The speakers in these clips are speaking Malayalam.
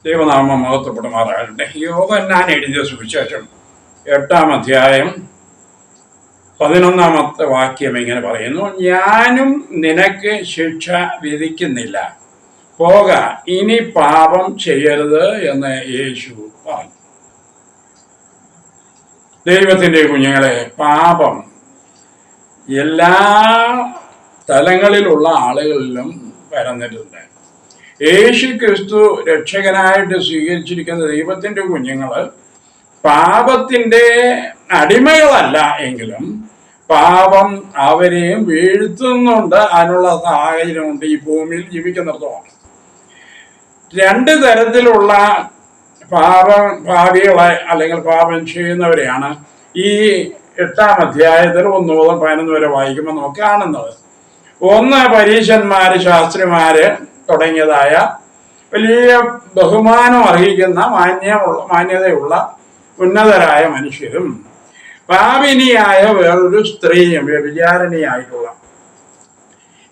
ദൈവനാമം മഹത്വപ്പെടുമാറാകട്ടെ. യോഹന്നാൻ എഴുതിയ സുവിശേഷം 8-ാം അധ്യായം 11-ാമത്തെ വാക്യം ഇങ്ങനെ പറയുന്നു: ഞാനും നിനക്ക് ശിക്ഷ വിധിക്കുന്നില്ല, പോക, ഇനി പാപം ചെയ്യരുത് എന്ന് യേശു പറഞ്ഞു. ദൈവത്തിൻ്റെ കുഞ്ഞുങ്ങളെ, പാപം എല്ലാ തലങ്ങളിലുള്ള ആളുകളിലും പരന്നിട്ടുണ്ട്. യേശു ക്രിസ്തു രക്ഷകനായിട്ട് സ്വീകരിച്ചിരിക്കുന്ന ദൈവത്തിൻ്റെ കുഞ്ഞുങ്ങൾ പാപത്തിൻ്റെ അടിമകളല്ല എങ്കിലും പാപം അവരെയും വീഴ്ത്തുന്നുണ്ട്. അതിനുള്ള സാഹചര്യമുണ്ട് ഈ ഭൂമിയിൽ ജീവിക്കുന്നിടത്തോളം. രണ്ട് തരത്തിലുള്ള പാപികളെ അല്ലെങ്കിൽ പാപം ചെയ്യുന്നവരെയാണ് ഈ 8-ാം അധ്യായത്തിൽ 1 മുതൽ 11 വരെ വായിക്കുമ്പോൾ നമുക്ക് കാണുന്നത്. ഒന്ന്, പരീശന്മാര്, ശാസ്ത്രിമാര് തുടങ്ങിയതായ വലിയ ബഹുമാനം അർഹിക്കുന്ന മാന്യതയുള്ള ഉന്നതരായ മനുഷ്യരും, പാപിനിയായ വേറൊരു സ്ത്രീയും, വ്യഭിചാരിണിയായിട്ടുള്ള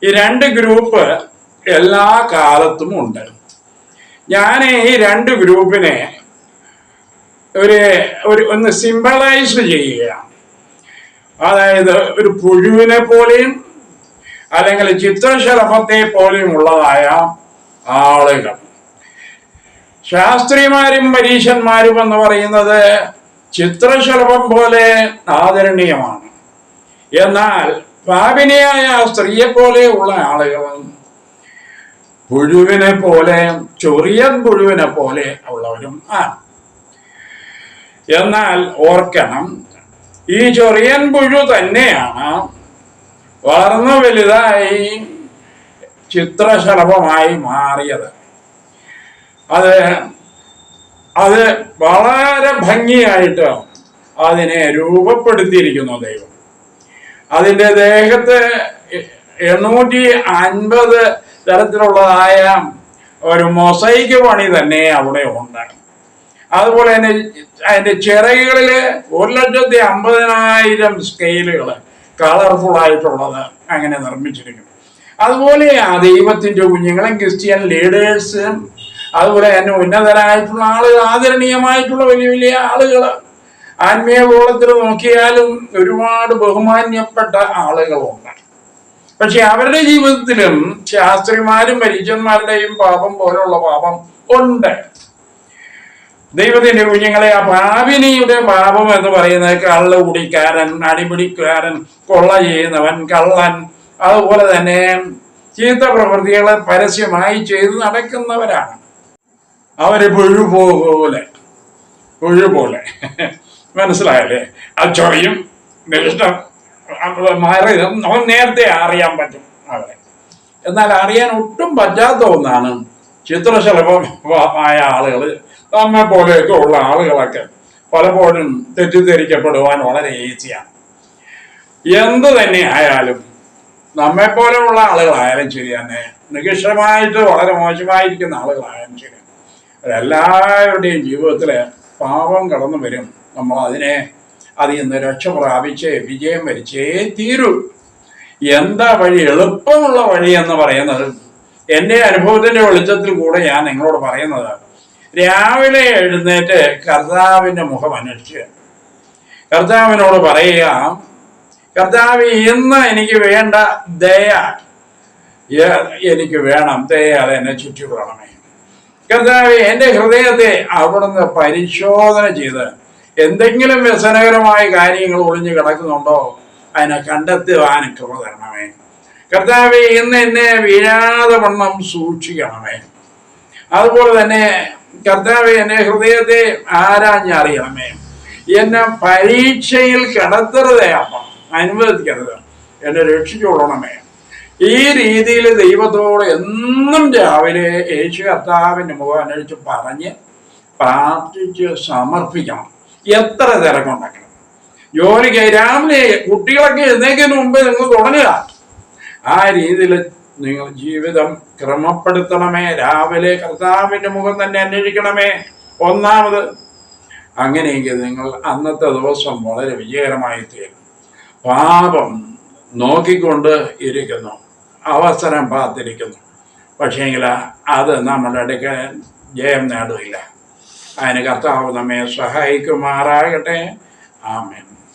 ഈ രണ്ട് ഗ്രൂപ്പ് എല്ലാ കാലത്തും ഉണ്ട്. ഞാൻ ഈ രണ്ട് ഗ്രൂപ്പിനെ ഒന്ന് സിംബലൈസ് ചെയ്യുകയാണ്. അതായത് ഒരു പുഴുവിനെ പോലെയും അല്ലെങ്കിൽ ചിത്രശലഭത്തെ പോലെയും ഉള്ളതായ ആളുകൾ. ശാസ്ത്രിമാരും പരീശന്മാരും എന്ന് പറയുന്നത് ചിത്രശലഭം പോലെ ആദരണീയമാണ്. എന്നാൽ പാപിനിയായ സ്ത്രീയെ പോലെയുള്ള ആളുകൾ പുഴുവിനെ പോലെ, ചൊറിയൻ പുഴുവിനെ പോലെ ഉള്ളവരും ആണ്. എന്നാൽ ഓർക്കണം, ഈ ചൊറിയൻ പുഴു തന്നെയാണ് വളർന്നു വലുതായി ചിത്രശലഭമായി മാറിയത്. അത് വളരെ ഭംഗിയായിട്ട് അതിനെ രൂപപ്പെടുത്തിയിരിക്കുന്നു ദൈവം. അതിൻ്റെ ദേഹത്ത് 850 തരത്തിലുള്ളതായ ഒരു മൊസൈക്ക് പണി തന്നെ അവിടെ ഉണ്ട്. അതുപോലെ തന്നെ അതിൻ്റെ ചിറകുകളിൽ 1,50,000 സ്കെയിലുകൾ കളർഫുൾ ആയിട്ടുള്ളത് അങ്ങനെ നിർമ്മിച്ചിരിക്കുന്നു. അതുപോലെ ആ ദൈവത്തിൻ്റെ കുഞ്ഞുങ്ങളും ക്രിസ്ത്യൻ ലീഡേഴ്സും അതുപോലെ തന്നെ ഉന്നതരായിട്ടുള്ള ആളുകൾ, ആദരണീയമായിട്ടുള്ള വലിയ വലിയ ആളുകൾ, ആത്മീയ ഗോളത്തിൽ നോക്കിയാലും ഒരുപാട് ബഹുമാന്യപ്പെട്ട ആളുകളുണ്ട്. പക്ഷെ അവരുടെ ജീവിതത്തിലും ശാസ്ത്രിമാരും പരീശന്മാരുടെയും പാപം പോലുള്ള പാപം ഉണ്ട്. ദൈവത്തിന്റെ കുഞ്ഞുങ്ങളെ, ആ പാപിനിയുടെ പാപം എന്ന് പറയുന്നത് കള്ള് കുടിക്കാരൻ, അടിപിടിക്കാരൻ, കൊള്ള ചെയ്യുന്നവൻ, കള്ളൻ, അതുപോലെ തന്നെ ചീത്ത പ്രവൃത്തികളെ പരസ്യമായി ചെയ്ത് നടക്കുന്നവരാണ്. അവര് പുഴു പോലെ മനസ്സിലായല്ലേ? ആ ചൊറിയും നമുക്ക് നേരത്തെ അറിയാൻ പറ്റും അവരെ. എന്നാൽ അറിയാൻ ഒട്ടും പറ്റാത്ത ഒന്നാണ് ചിത്രശലഭമായ ആളുകൾ. നമ്മെ പോലെയൊക്കെ ഉള്ള ആളുകളൊക്കെ പലപ്പോഴും തെറ്റിദ്ധരിക്കപ്പെടുവാൻ വളരെ ഈസിയാണ്. എന്ത് തന്നെ ആയാലും നമ്മെപ്പോലെയുള്ള ആളുകളായാലും ശരി തന്നെ, നികൃഷ്ടമായിട്ട് വളരെ മോശമായിരിക്കുന്ന ആളുകളായാലും ശരി, എല്ലാവരുടെയും ജീവിതത്തിൽ പാപം കടന്നു വരും. നമ്മൾ അതിൽ നിന്ന് രക്ഷ പ്രാപിച്ച് വിജയം വരിച്ചേ തീരൂ. എന്താ വഴി? എളുപ്പമുള്ള വഴി എന്ന് പറയുന്നത് എൻ്റെ അനുഭവത്തിൻ്റെ വെളിച്ചത്തിൽ കൂടെ ഞാൻ നിങ്ങളോട് പറയുന്നത്, രാവിലെ എഴുന്നേറ്റ് കർത്താവിൻ്റെ മുഖം അന്വേഷിച്ച് കർത്താവിനോട് പറയുക, കർത്താവ്, ഇന്ന് എനിക്ക് വേണ്ട ദയ എനിക്ക് വേണം, ദയ അതെന്നെ ചുറ്റിക്കൊള്ളണമേ. കർത്താവ്, എൻ്റെ ഹൃദയത്തെ അവിടുന്ന് പരിശോധന ചെയ്ത് എന്തെങ്കിലും വ്യസനകരമായ കാര്യങ്ങൾ ഒളിഞ്ഞു കിടക്കുന്നുണ്ടോ അതിനെ കണ്ടെത്തുവാൻ കൃപ തരണമേ. കർത്താവ്, ഇന്ന് എന്നെ വീഴാതെ വണ്ണം സൂക്ഷിക്കണമേ. അതുപോലെ തന്നെ കർത്താവ്, എന്നെ ഹൃദയത്തെ ആരാഞ്ഞറിയണമേ. എന്നെ പരീക്ഷയിൽ കിടത്തരുതേ, അപ്പം അനുവദിക്കരുത്, എന്നെ രക്ഷിച്ചുകൊള്ളണമേ. ഈ രീതിയിൽ ദൈവത്തോട് എന്നും രാവിലെ യേശു കർത്താവിൻ്റെ മുഖം അന്വേഷിച്ച് പറഞ്ഞ് പ്രാർത്ഥിച്ച് സമർപ്പിക്കണം. എത്ര തിരക്കുണ്ടാക്കണം ജോലിക്ക്. രാവിലെ കുട്ടികളൊക്കെ എഴുന്നേൽക്കുന്നതിന് മുമ്പ് നിങ്ങൾ തുടങ്ങുക. ആ രീതിയിൽ നിങ്ങൾ ജീവിതം ക്രമപ്പെടുത്തണമേ. രാവിലെ കർത്താവിൻ്റെ മുഖം തന്നെ അന്വേഷിക്കണമേ. ഒന്നാമത് അങ്ങനെയെങ്കിൽ നിങ്ങൾ അന്നത്തെ ദിവസം വളരെ വിജയകരമായി തീരും. പാപം നോക്കിക്കൊണ്ട് ഇരിക്കുന്നു, അവസരം കാത്തിരിക്കുന്നു. പക്ഷേങ്കിൽ അത് നമ്മുടെ അടുക്കൽ ജയം നേടുകയില്ല. അതിന് കർത്താവ് നമ്മെ സഹായിക്കുമാറാകട്ടെ. ആമേൻ.